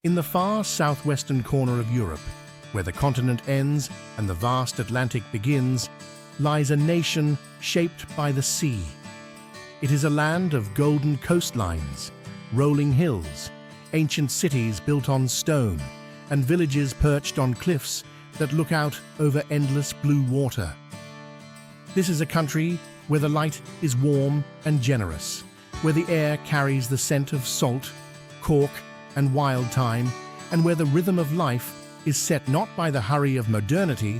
In the far southwestern corner of Europe, where the continent ends and the vast Atlantic begins, lies a nation shaped by the sea. It is a land of golden coastlines, rolling hills, ancient cities built on stone, and villages perched on cliffs that look out over endless blue water. This is a country where the light is warm and generous, where the air carries the scent of salt, cork, and wild thyme, and where the rhythm of life is set not by the hurry of modernity,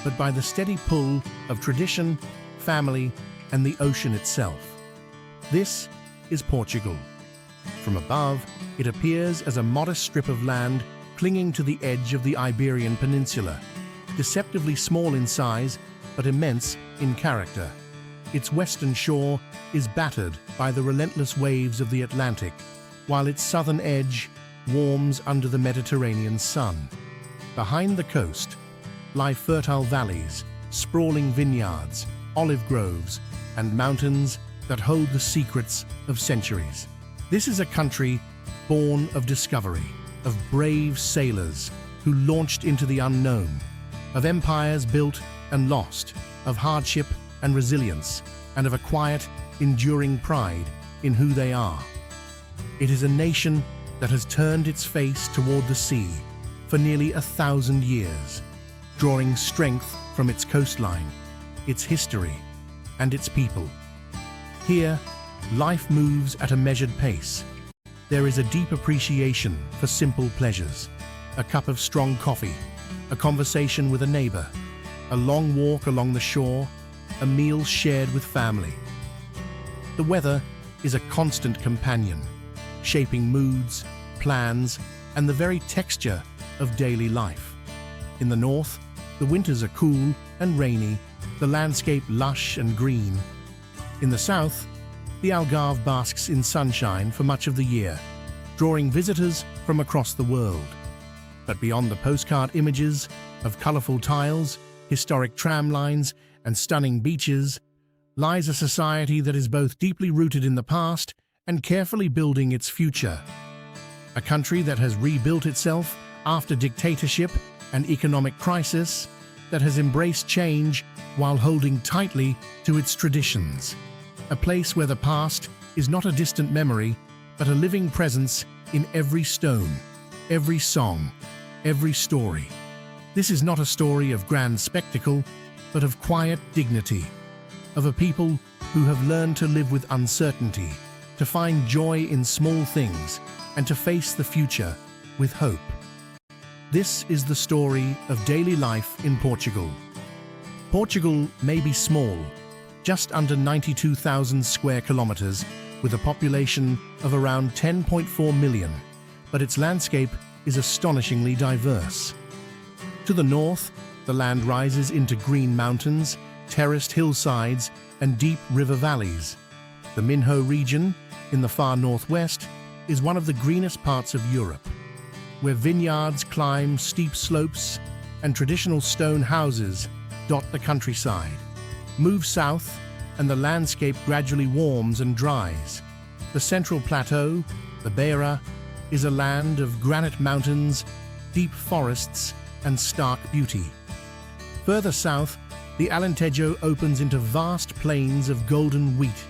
but by the steady pull of tradition, family, and the ocean itself. This is Portugal. From above, it appears as a modest strip of land clinging to the edge of the Iberian Peninsula, deceptively small in size, but immense in character. Its western shore is battered by the relentless waves of the Atlantic, while its southern edge warms under the Mediterranean sun. Behind the coast lie fertile valleys, sprawling vineyards, olive groves, and mountains that hold the secrets of centuries. This is a country born of discovery, of brave sailors who launched into the unknown, of empires built and lost, of hardship and resilience, and of a quiet, enduring pride in who they are. It is a nation that has turned its face toward the sea for nearly 1,000 years, drawing strength from its coastline, its history, and its people. Here, life moves at a measured pace. There is a deep appreciation for simple pleasures: a cup of strong coffee, a conversation with a neighbor, a long walk along the shore, a meal shared with family. The weather is a constant companion, shaping moods, plans, and the very texture of daily life. In the north, the winters are cool and rainy, the landscape lush and green. In the south, the Algarve basks in sunshine for much of the year, drawing visitors from across the world. But beyond the postcard images of colorful tiles, historic tram lines, and stunning beaches, lies a society that is both deeply rooted in the past and carefully building its future. A country that has rebuilt itself after dictatorship and economic crisis, that has embraced change while holding tightly to its traditions. A place where the past is not a distant memory, but a living presence in every stone, every song, every story. This is not a story of grand spectacle, but of quiet dignity, of a people who have learned to live with uncertainty, to find joy in small things, and to face the future with hope. This is the story of daily life in Portugal. Portugal may be small, just under 92,000 square kilometers, with a population of around 10.4 million, but its landscape is astonishingly diverse. To the north, the land rises into green mountains, terraced hillsides, and deep river valleys. The Minho region, in the far northwest, is one of the greenest parts of Europe, where vineyards climb steep slopes and traditional stone houses dot the countryside. Move south, and the landscape gradually warms and dries. The central plateau, the Beira, is a land of granite mountains, deep forests, and stark beauty. Further south, the Alentejo opens into vast plains of golden wheat,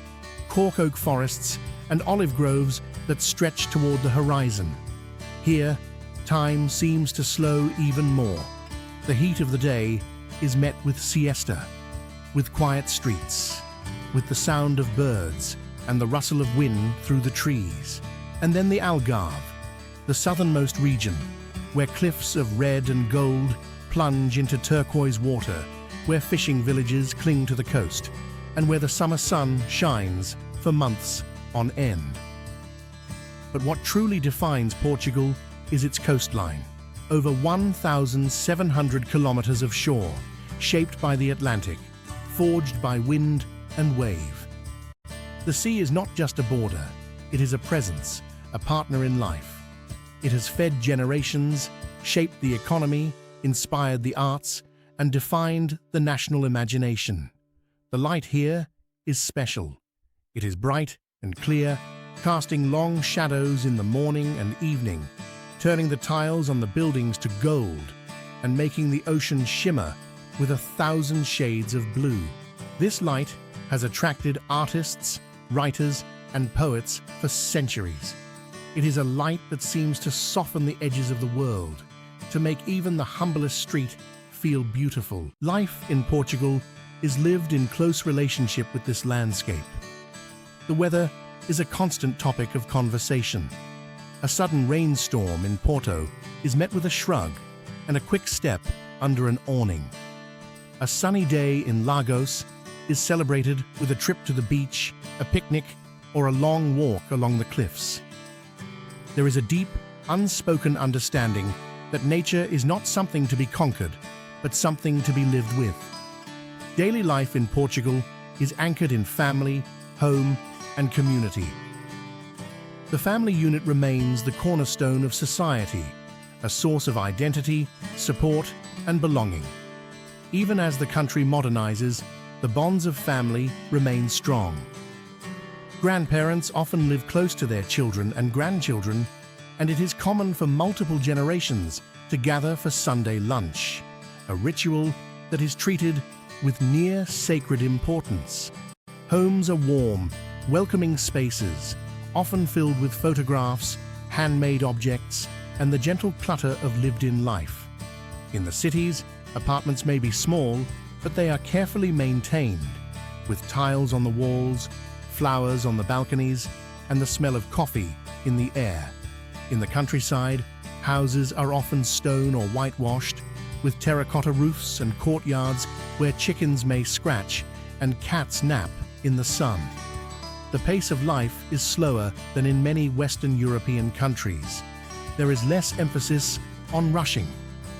cork oak forests, and olive groves that stretch toward the horizon. Here, time seems to slow even more. The heat of the day is met with siesta, with quiet streets, with the sound of birds and the rustle of wind through the trees. And then the Algarve, the southernmost region, where cliffs of red and gold plunge into turquoise water, where fishing villages cling to the coast, and where the summer sun shines for months on end. But what truly defines Portugal is its coastline. Over 1,700 kilometers of shore, shaped by the Atlantic, forged by wind and wave. The sea is not just a border, it is a presence, a partner in life. It has fed generations, shaped the economy, inspired the arts, and defined the national imagination. The light here is special. It is bright and clear, casting long shadows in the morning and evening, turning the tiles on the buildings to gold and making the ocean shimmer with 1,000 shades of blue. This light has attracted artists, writers, and poets for centuries. It is a light that seems to soften the edges of the world, to make even the humblest street feel beautiful. Life in Portugal is lived in close relationship with this landscape. The weather is a constant topic of conversation. A sudden rainstorm in Porto is met with a shrug and a quick step under an awning. A sunny day in Lagos is celebrated with a trip to the beach, a picnic, or a long walk along the cliffs. There is a deep, unspoken understanding that nature is not something to be conquered, but something to be lived with. Daily life in Portugal is anchored in family, home, and community. The family unit remains the cornerstone of society, a source of identity, support, and belonging. Even as the country modernizes, the bonds of family remain strong. Grandparents often live close to their children and grandchildren, and it is common for multiple generations to gather for Sunday lunch, a ritual that is treated with near sacred importance. Homes are warm, welcoming spaces, often filled with photographs, handmade objects, and the gentle clutter of lived-in life. In the cities, apartments may be small, but they are carefully maintained, with tiles on the walls, flowers on the balconies, and the smell of coffee in the air. In the countryside, houses are often stone or whitewashed, with terracotta roofs and courtyards where chickens may scratch and cats nap in the sun. The pace of life is slower than in many Western European countries. There is less emphasis on rushing,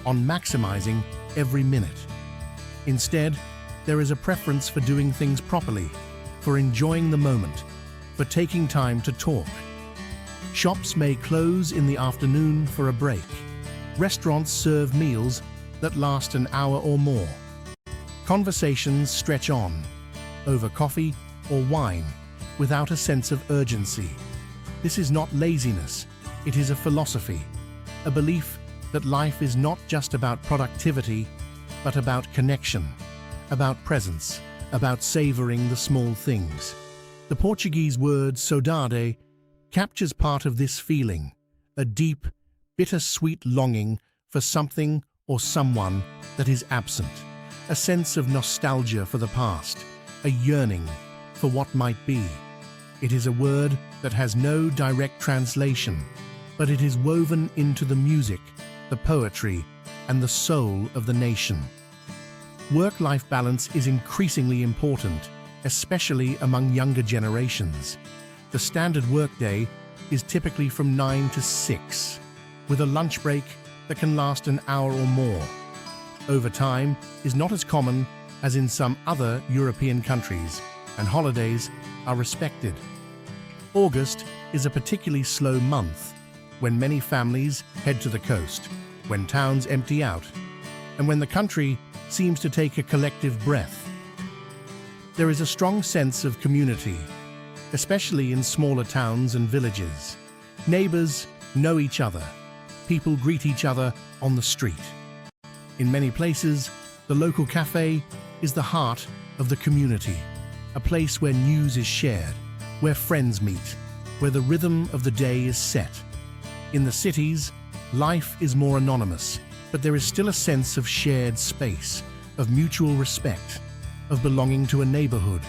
on maximizing every minute. Instead, there is a preference for doing things properly, for enjoying the moment, for taking time to talk. Shops may close in the afternoon for a break. Restaurants serve meals that last an hour or more. Conversations stretch on, over coffee or wine, without a sense of urgency. This is not laziness, it is a philosophy, a belief that life is not just about productivity, but about connection, about presence, about savoring the small things. The Portuguese word saudade captures part of this feeling, a deep, bittersweet longing for something or someone that is absent, a sense of nostalgia for the past, a yearning for what might be. It is a word that has no direct translation, but it is woven into the music, the poetry, and the soul of the nation. Work-life balance is increasingly important, especially among younger generations. The standard workday is typically from 9 to 6, with a lunch break that can last an hour or more. Overtime is not as common as in some other European countries, and holidays are respected. August is a particularly slow month, when many families head to the coast, when towns empty out, and when the country seems to take a collective breath. There is a strong sense of community, especially in smaller towns and villages. Neighbors know each other. People greet each other on the street. In many places, the local cafe is the heart of the community, a place where news is shared, where friends meet, where the rhythm of the day is set. In the cities, life is more anonymous, but there is still a sense of shared space, of mutual respect, of belonging to a neighborhood.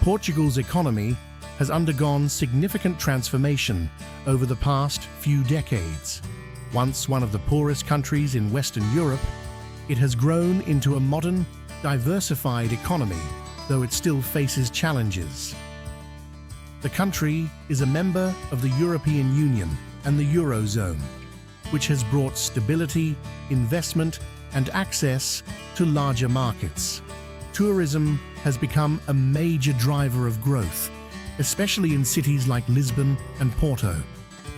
Portugal's economy has undergone significant transformation over the past few decades. Once one of the poorest countries in Western Europe, it has grown into a modern, diversified economy, though it still faces challenges. The country is a member of the European Union and the Eurozone, which has brought stability, investment, and access to larger markets. Tourism has become a major driver of growth, especially in cities like Lisbon and Porto,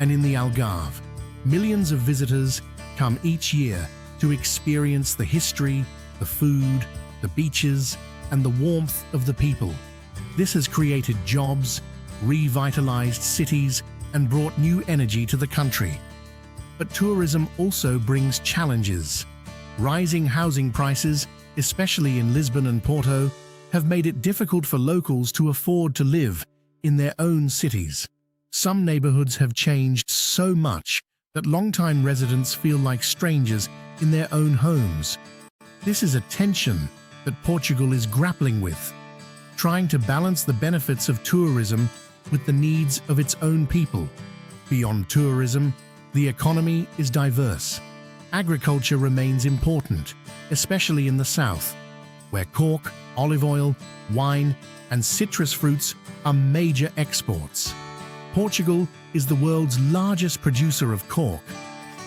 and in the Algarve. Millions of visitors come each year to experience the history, the food, the beaches, and the warmth of the people. This has created jobs, revitalized cities, and brought new energy to the country. But tourism also brings challenges. Rising housing prices, especially in Lisbon and Porto, have made it difficult for locals to afford to live in their own cities. Some neighborhoods have changed so much that longtime residents feel like strangers in their own homes. This is a tension that Portugal is grappling with, trying to balance the benefits of tourism with the needs of its own people. Beyond tourism, the economy is diverse. Agriculture remains important, especially in the south, where cork, olive oil, wine, and citrus fruits are major exports. Portugal is the world's largest producer of cork,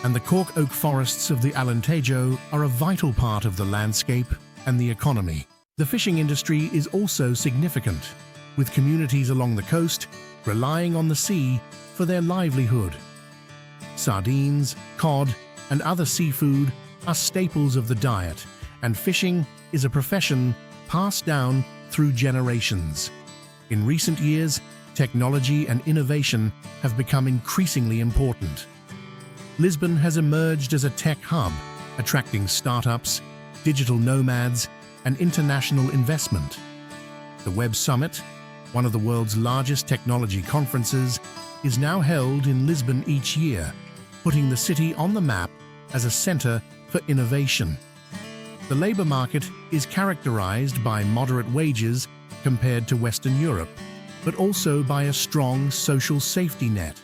and the cork oak forests of the Alentejo are a vital part of the landscape and the economy. The fishing industry is also significant, with communities along the coast relying on the sea for their livelihood. Sardines, cod, and other seafood are staples of the diet, and fishing is a profession passed down through generations. In recent years, technology and innovation have become increasingly important. Lisbon has emerged as a tech hub, attracting startups, digital nomads, and international investment. The Web Summit, one of the world's largest technology conferences, is now held in Lisbon each year, putting the city on the map as a center for innovation. The labor market is characterized by moderate wages compared to Western Europe, but also by a strong social safety net.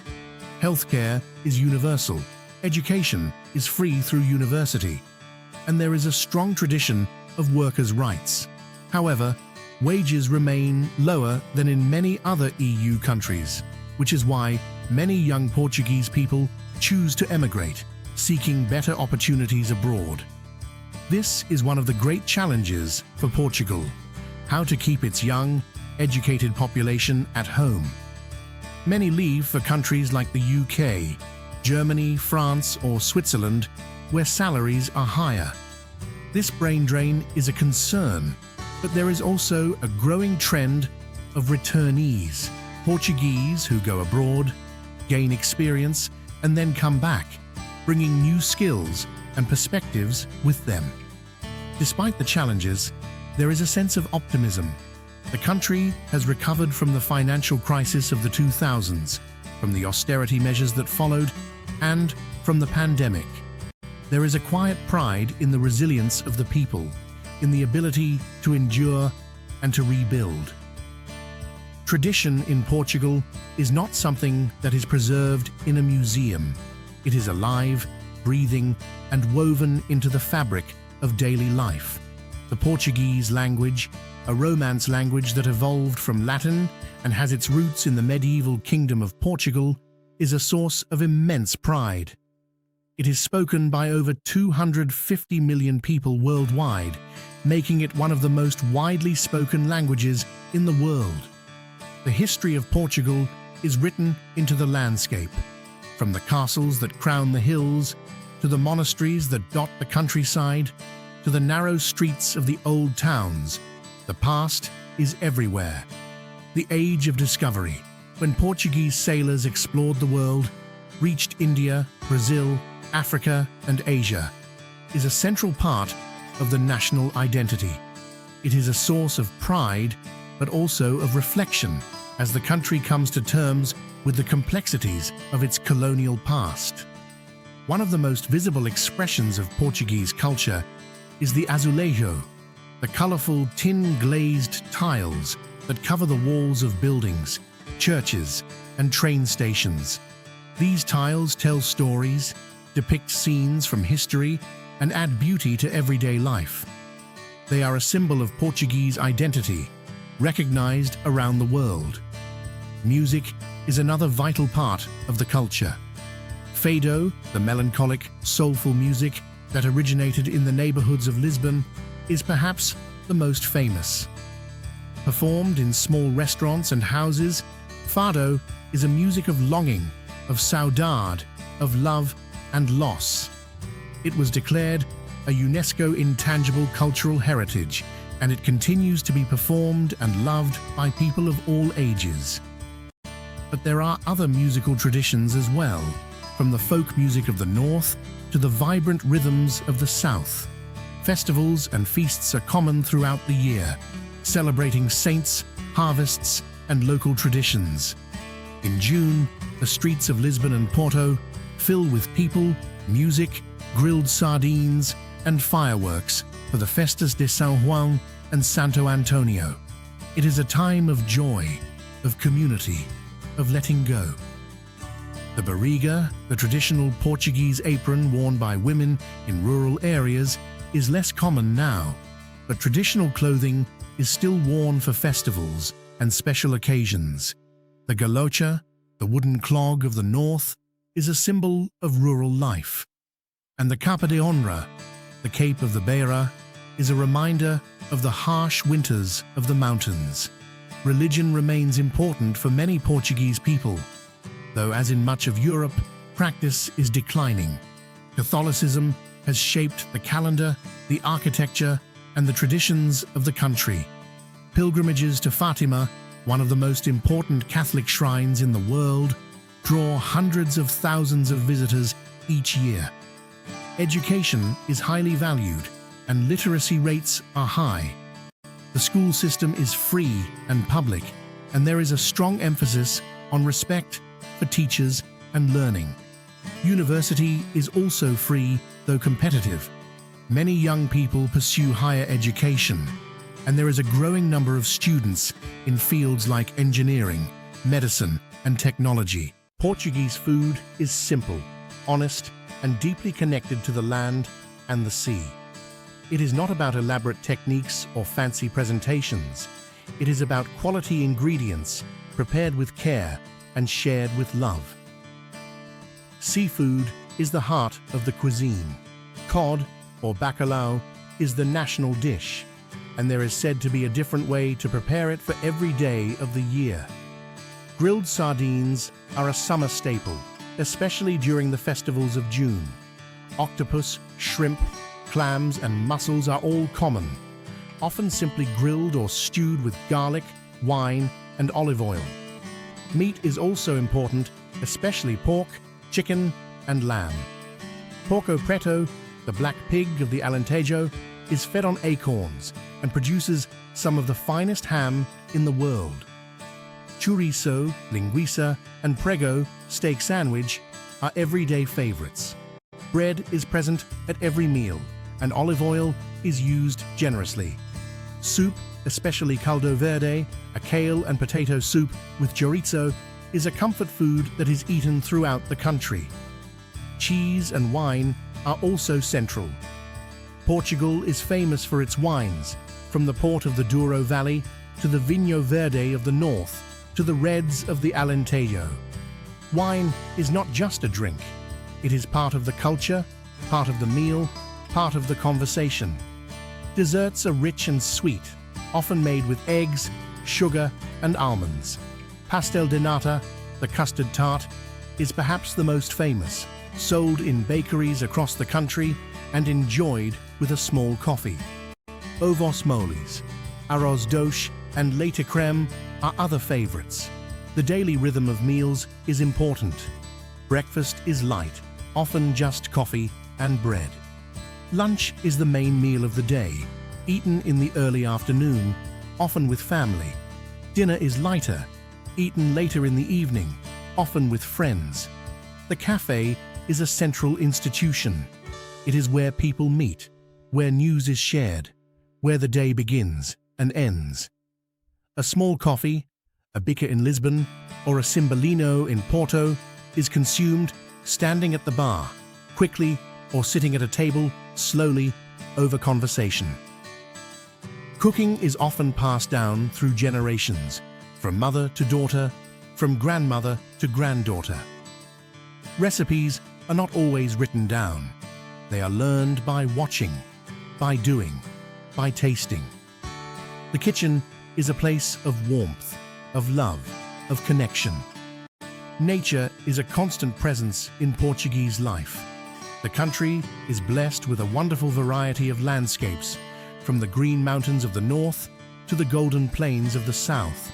Healthcare is universal, education is free through university, and there is a strong tradition of workers' rights. However, wages remain lower than in many other EU countries, which is why many young Portuguese people choose to emigrate, seeking better opportunities abroad. This is one of the great challenges for Portugal: how to keep its young, educated population at home. Many leave for countries like the UK, Germany, France, or Switzerland, where salaries are higher. This brain drain is a concern, but there is also a growing trend of returnees, Portuguese who go abroad, gain experience, and then come back, bringing new skills and perspectives with them. Despite the challenges, there is a sense of optimism. The country has recovered from the financial crisis of the 2000s, from the austerity measures that followed, and from the pandemic. There is a quiet pride in the resilience of the people, in the ability to endure and to rebuild. Tradition in Portugal is not something that is preserved in a museum. It is alive, breathing, and woven into the fabric of daily life. The Portuguese language, a Romance language that evolved from Latin and has its roots in the medieval Kingdom of Portugal, is a source of immense pride. It is spoken by over 250 million people worldwide, making it one of the most widely spoken languages in the world. The history of Portugal is written into the landscape, from the castles that crown the hills, to the monasteries that dot the countryside, to the narrow streets of the old towns. The past is everywhere. The age of discovery, when Portuguese sailors explored the world, reached India, Brazil, Africa, and Asia, is a central part of the national identity. It is a source of pride, but also of reflection, as the country comes to terms with the complexities of its colonial past. One of the most visible expressions of Portuguese culture is the azulejo, the colorful tin-glazed tiles that cover the walls of buildings, churches, and train stations. These tiles tell stories, depict scenes from history, and add beauty to everyday life. They are a symbol of Portuguese identity, recognized around the world. Music is another vital part of the culture. Fado, the melancholic, soulful music that originated in the neighborhoods of Lisbon, is perhaps the most famous. Performed in small restaurants and houses, Fado is a music of longing, of saudade, of love and loss. It was declared a UNESCO intangible cultural heritage, and it continues to be performed and loved by people of all ages. But there are other musical traditions as well, from the folk music of the north to the vibrant rhythms of the south. Festivals and feasts are common throughout the year, celebrating saints, harvests, and local traditions. In June, the streets of Lisbon and Porto fill with people, music, grilled sardines, and fireworks for the Festas de São João and Santo Antonio. It is a time of joy, of community, of letting go. The barriga, the traditional Portuguese apron worn by women in rural areas, is less common now, but traditional clothing is still worn for festivals and special occasions. The galocha, the wooden clog of the north, is a symbol of rural life. And the capa de honra, the Cape of the Beira, is a reminder of the harsh winters of the mountains. Religion remains important for many Portuguese people, though as in much of Europe, practice is declining. Catholicism has shaped the calendar, the architecture, and the traditions of the country. Pilgrimages to Fatima, one of the most important Catholic shrines in the world, draw hundreds of thousands of visitors each year. Education is highly valued, and literacy rates are high. The school system is free and public, and there is a strong emphasis on respect for teachers and learning. University is also free, though competitive. Many young people pursue higher education, and there is a growing number of students in fields like engineering, medicine, and technology. Portuguese food is simple, honest, and deeply connected to the land and the sea. It is not about elaborate techniques or fancy presentations. It is about quality ingredients, prepared with care and shared with love. Seafood is the heart of the cuisine. Cod, or bacalhau, is the national dish, and there is said to be a different way to prepare it for every day of the year. Grilled sardines are a summer staple, especially during the festivals of June. Octopus, shrimp, clams, and mussels are all common, often simply grilled or stewed with garlic, wine, and olive oil. Meat is also important, especially pork, chicken, and lamb. Porco preto, the black pig of the Alentejo, is fed on acorns and produces some of the finest ham in the world. Chorizo, linguiça, and prego, steak sandwich, are everyday favorites. Bread is present at every meal, and olive oil is used generously. Soup, especially caldo verde, a kale and potato soup with chorizo, is a comfort food that is eaten throughout the country. Cheese and wine are also central. Portugal is famous for its wines, from the port of the Douro Valley to the Vinho Verde of the north to the reds of the Alentejo. Wine is not just a drink. It is part of the culture, part of the meal, part of the conversation. Desserts are rich and sweet, often made with eggs, sugar, and almonds. Pastel de nata, the custard tart, is perhaps the most famous, sold in bakeries across the country and enjoyed with a small coffee. Ovos moles, arroz doce, and leite creme are other favorites. The daily rhythm of meals is important. Breakfast is light, often just coffee and bread. Lunch is the main meal of the day, eaten in the early afternoon, often with family. Dinner is lighter, eaten later in the evening, often with friends. The cafe is a central institution. It is where people meet, where news is shared, where the day begins and ends. A small coffee, a bica in Lisbon, or a cimbolino in Porto is consumed standing at the bar, quickly, or sitting at a table, slowly, over conversation. Cooking is often passed down through generations, from mother to daughter, from grandmother to granddaughter. Recipes are not always written down. They are learned by watching, by doing, by tasting. The kitchen is a place of warmth, of love, of connection. Nature is a constant presence in Portuguese life. The country is blessed with a wonderful variety of landscapes, from the green mountains of the north to the golden plains of the south,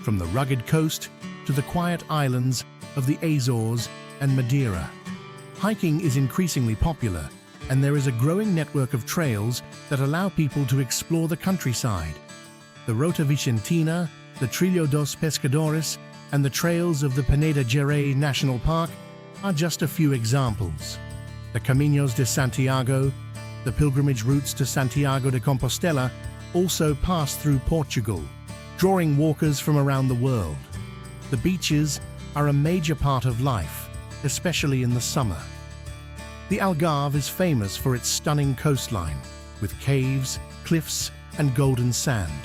from the rugged coast to the quiet islands of the Azores and Madeira. Hiking is increasingly popular, and there is a growing network of trails that allow people to explore the countryside. The Rota Vicentina, the Trilho dos Pescadores, and the trails of the Peneda Gerês National Park are just a few examples. The Caminos de Santiago, the pilgrimage routes to Santiago de Compostela, also pass through Portugal, drawing walkers from around the world. The beaches are a major part of life, especially in the summer. The Algarve is famous for its stunning coastline, with caves, cliffs, and golden sand.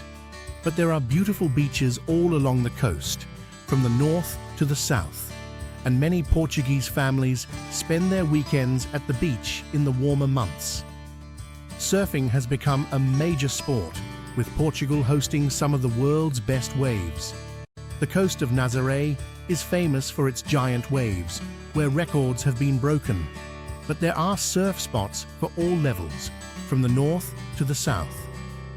But there are beautiful beaches all along the coast, from the north to the south, and many Portuguese families spend their weekends at the beach in the warmer months. Surfing has become a major sport, with Portugal hosting some of the world's best waves. The coast of Nazaré is famous for its giant waves, where records have been broken. But there are surf spots for all levels, from the north to the south.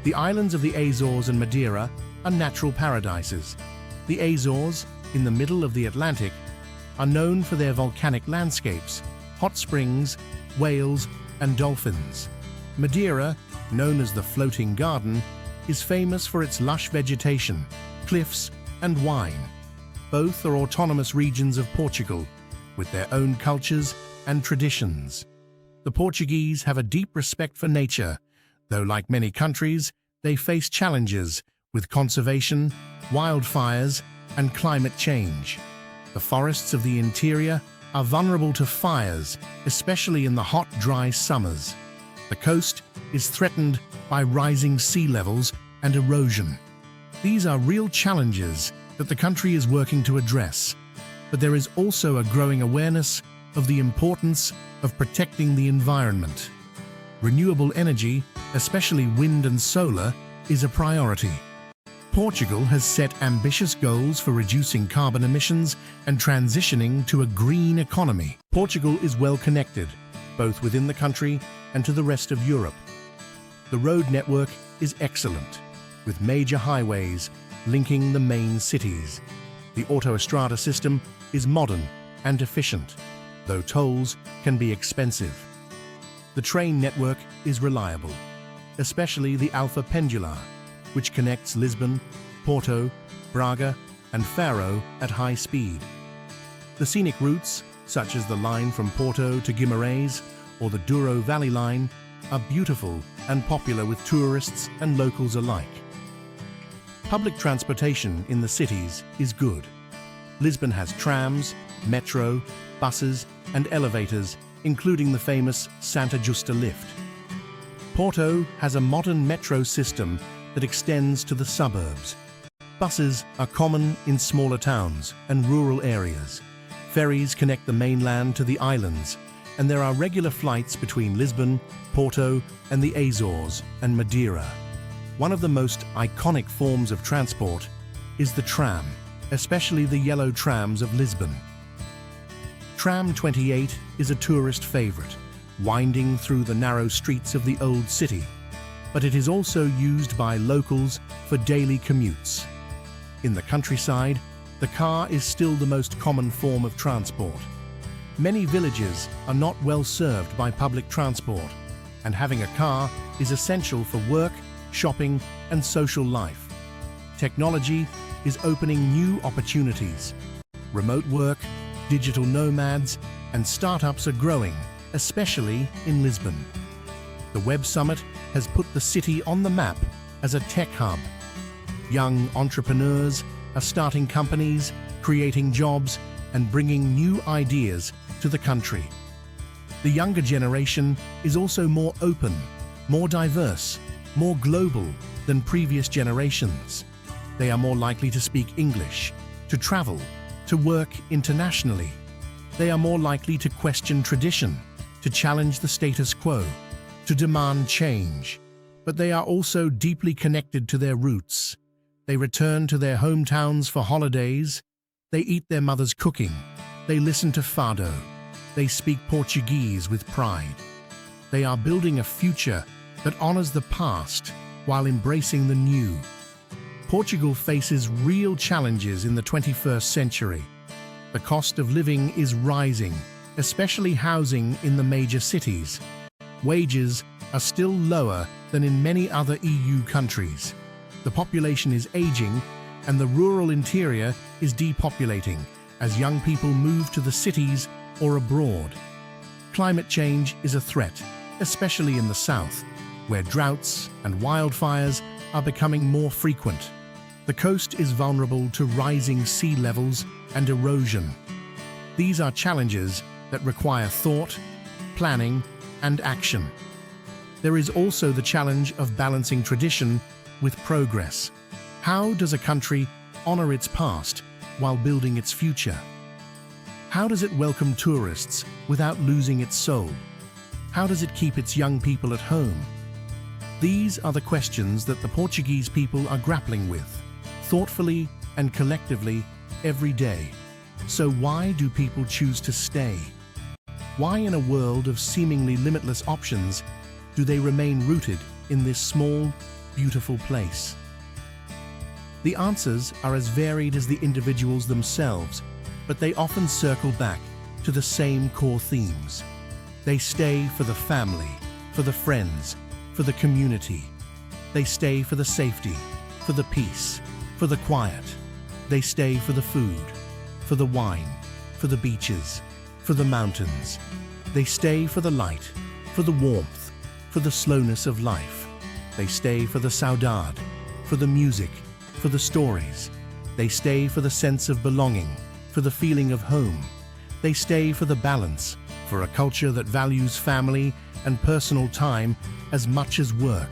The islands of the Azores and Madeira are natural paradises. The Azores, in the middle of the Atlantic, are known for their volcanic landscapes, hot springs, whales, and dolphins. Madeira, known as the Floating Garden, is famous for its lush vegetation, cliffs, and wine. Both are autonomous regions of Portugal, with their own cultures and traditions. The Portuguese have a deep respect for nature, though like many countries, they face challenges with conservation, wildfires, and climate change. The forests of the interior are vulnerable to fires, especially in the hot, dry summers. The coast is threatened by rising sea levels and erosion. These are real challenges that the country is working to address, but there is also a growing awareness of the importance of protecting the environment. Renewable energy, especially wind and solar, is a priority. Portugal has set ambitious goals for reducing carbon emissions and transitioning to a green economy. Portugal is well connected, both within the country and to the rest of Europe. The road network is excellent, with major highways linking the main cities. The autostrada system is modern and efficient, though tolls can be expensive. The train network is reliable, especially the Alfa Pendular, which connects Lisbon, Porto, Braga, and Faro at high speed. The scenic routes, such as the line from Porto to Guimarães or the Douro Valley Line, are beautiful and popular with tourists and locals alike. Public transportation in the cities is good. Lisbon has trams, metro, buses, and elevators, including the famous Santa Justa lift. Porto has a modern metro system that extends to the suburbs. Buses are common in smaller towns and rural areas. Ferries connect the mainland to the islands, and there are regular flights between Lisbon, Porto, and the Azores and Madeira. One of the most iconic forms of transport is the tram, especially the yellow trams of Lisbon. Tram 28 is a tourist favorite, winding through the narrow streets of the old city, but it is also used by locals for daily commutes. In the countryside, the car is still the most common form of transport. Many villages are not well served by public transport, and having a car is essential for work, shopping, and social life. Technology is opening new opportunities. Remote work, digital nomads, and startups are growing, especially in Lisbon. The Web Summit has put the city on the map as a tech hub. Young entrepreneurs are starting companies, creating jobs, and bringing new ideas to the country. The younger generation is also more open, more diverse, more global than previous generations. They are more likely to speak English, to travel, to work internationally. They are more likely to question tradition, to challenge the status quo, to demand change. But they are also deeply connected to their roots. They return to their hometowns for holidays. They eat their mother's cooking. They listen to fado. They speak Portuguese with pride. They are building a future that honors the past while embracing the new. Portugal faces real challenges in the 21st century. The cost of living is rising, especially housing in the major cities. Wages are still lower than in many other EU countries. The population is aging, and the rural interior is depopulating as young people move to the cities or abroad. Climate change is a threat, especially in the south, where droughts and wildfires are becoming more frequent. The coast is vulnerable to rising sea levels and erosion. These are challenges that require thought, planning, and action. There is also the challenge of balancing tradition with progress. How does a country honor its past while building its future? How does it welcome tourists without losing its soul? How does it keep its young people at home? These are the questions that the Portuguese people are grappling with, thoughtfully and collectively every day. So why do people choose to stay? Why, in a world of seemingly limitless options, do they remain rooted in this small, beautiful place? The answers are as varied as the individuals themselves, but they often circle back to the same core themes. They stay for the family, for the friends, for the community. They stay for the safety, for the peace, for the quiet. They stay for the food, for the wine, for the beaches, for the mountains. They stay for the light, for the warmth, for the slowness of life. They stay for the saudade, for the music, for the stories. They stay for the sense of belonging, for the feeling of home. They stay for the balance, for a culture that values family and personal time as much as work.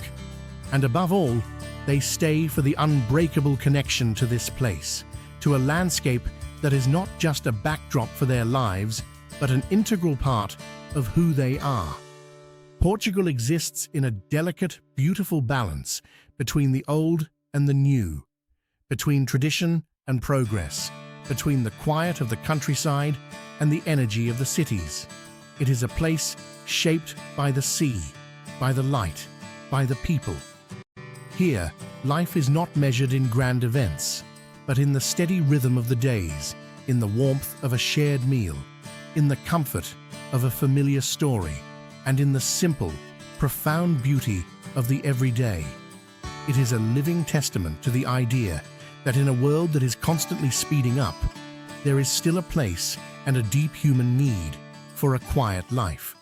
And above all, they stay for the unbreakable connection to this place, to a landscape that is not just a backdrop for their lives, but an integral part of who they are. Portugal exists in a delicate, beautiful balance between the old and the new, between tradition and progress, between the quiet of the countryside and the energy of the cities. It is a place shaped by the sea, by the light, by the people. Here, life is not measured in grand events, but in the steady rhythm of the days, in the warmth of a shared meal, in the comfort of a familiar story, and in the simple, profound beauty of the everyday. It is a living testament to the idea that in a world that is constantly speeding up, there is still a place and a deep human need for a quiet life.